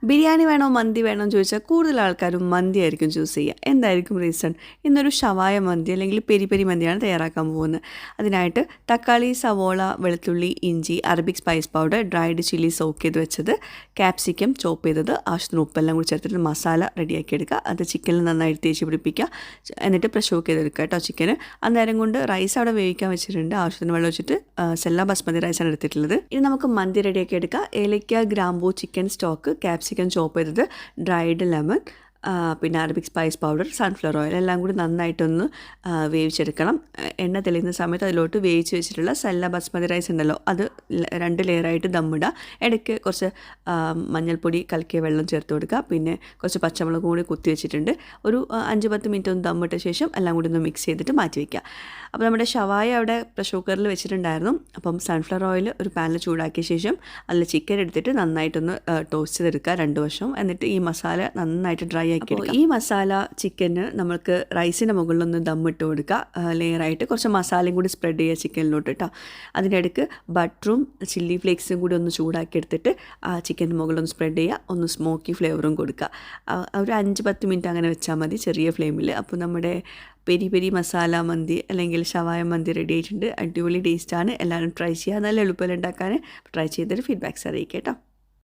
ബിരിയാണി വേണോ മന്തി വേണോ എന്ന് ചോദിച്ചാൽ കൂടുതൽ ആൾക്കാരും മന്തി ആയിരിക്കും ചൂസ് ചെയ്യുക. എന്തായിരിക്കും റീസൺ? ഇന്നൊരു ഷവായ മന്തി അല്ലെങ്കിൽ പെരി പെരി മന്തിയാണ് തയ്യാറാക്കാൻ പോകുന്നത്. അതിനായിട്ട് തക്കാളി, സവോള, വെളുത്തുള്ളി, ഇഞ്ചി, Arabic spice powder, dried chilli soak ചെയ്ത് വെച്ചത്, ക്യാപ്സിക്കം ചോപ്പ് ചെയ്തത്, ആവശ്യത്തിന് ഉപ്പെല്ലാം കൂടി ചേർത്തിട്ട് മസാല റെഡിയാക്കി എടുക്കുക. അത് ചിക്കനിൽ നന്നായിട്ട് തേച്ച് പിടിപ്പിക്കുക. എന്നിട്ട് പ്രഷർ കുക്ക് ചെയ്തെടുക്കുക കേട്ടോ ചിക്കന്. അന്നേരം കൊണ്ട് റൈസ് അവിടെ വേവിക്കാൻ വെച്ചിട്ടുണ്ട്. ആവശ്യത്തിന് വെള്ളം വെച്ചിട്ട് സെല്ല ബസ്മതി റൈസാണ് എടുത്തിട്ടുള്ളത്. ഇനി നമുക്ക് മന്തി റെഡിയാക്കി എടുക്കുക. ഏലക്ക, ഗ്രാമ്പൂ, ചിക്കൻ സ്റ്റോക്ക്, ക്യാപ്സിക്കം ചോപ്പ് ചെയ്തത്, ഡ്രൈഡ് ലെമൺ, പിന്നെ Arabic spice powder, sunflower oil എല്ലാം കൂടി നന്നായിട്ടൊന്ന് വേവിച്ചെടുക്കണം. എണ്ണ തെളിയുന്ന സമയത്ത് അതിലോട്ട് വേവിച്ച് വെച്ചിട്ടുള്ള സെല്ല ബസ്മതി റൈസ് ഉണ്ടല്ലോ, അത് 2 ലെയറായിട്ട് ദമ്മിടുക. ഇടയ്ക്ക് കുറച്ച് മഞ്ഞൾപ്പൊടി കലക്കിയ വെള്ളം ചേർത്ത് കൊടുക്കുക. പിന്നെ കുറച്ച് പച്ചമുളക് കൂടി കുത്തി വെച്ചിട്ടുണ്ട്. ഒരു 5-10 മിനിറ്റ് ഒന്ന് ദമ്മിട്ട ശേഷം എല്ലാം കൂടി ഒന്ന് മിക്സ് ചെയ്തിട്ട് മാറ്റി വയ്ക്കുക. അപ്പോൾ നമ്മുടെ ഷവായ അവിടെ പ്രഷർ കുക്കറിൽ വെച്ചിട്ടുണ്ടായിരുന്നു. അപ്പം സൺഫ്ലവർ ഓയിൽ ഒരു പാനിൽ ചൂടാക്കിയ ശേഷം അതിൽ ചിക്കൻ എടുത്തിട്ട് നന്നായിട്ടൊന്ന് ടോസ്റ്റ് ചെയ്തെടുക്കുക 2 വശവും. എന്നിട്ട് ഈ മസാല നന്നായിട്ട് ഡ്രൈ ആക്കി എടുക്കുക. ഈ മസാല ചിക്കന് നമ്മൾക്ക് റൈസിൻ്റെ മുകളിലൊന്ന് ദമ്മിട്ട് കൊടുക്കുക. ലെയറായിട്ട് കുറച്ച് മസാലയും കൂടി സ്പ്രെഡ് ചെയ്യുക ചിക്കനിലോട്ട് കേട്ടോ. അതിനിടയ്ക്ക് ബട്ടറും ചില്ലി ഫ്ലേക്സും കൂടി ഒന്ന് ചൂടാക്കി എടുത്തിട്ട് ആ ചിക്കൻ്റെ മുകളിലൊന്ന് സ്പ്രെഡ് ചെയ്യുക. ഒന്ന് സ്മോക്കി ഫ്ലേവറും കൊടുക്കുക. ഒരു 5-10 മിനിറ്റ് അങ്ങനെ വെച്ചാൽ മതി ചെറിയ ഫ്ലെയിമിൽ. അപ്പോൾ നമ്മുടെ പെരി പെരി മസാല മന്തി അല്ലെങ്കിൽ ഷവായ മന്തി റെഡി ആയിട്ടുണ്ട്. അടിപൊളി ടേസ്റ്റാണ്. എല്ലാവരും ട്രൈ ചെയ്യുക. നല്ല എളുപ്പത്തിൽ ഉണ്ടാക്കാൻ ട്രൈ ചെയ്തിട്ട് ഫീഡ്ബാക്ക്സ് അറിയിക്കുക കേട്ടോ.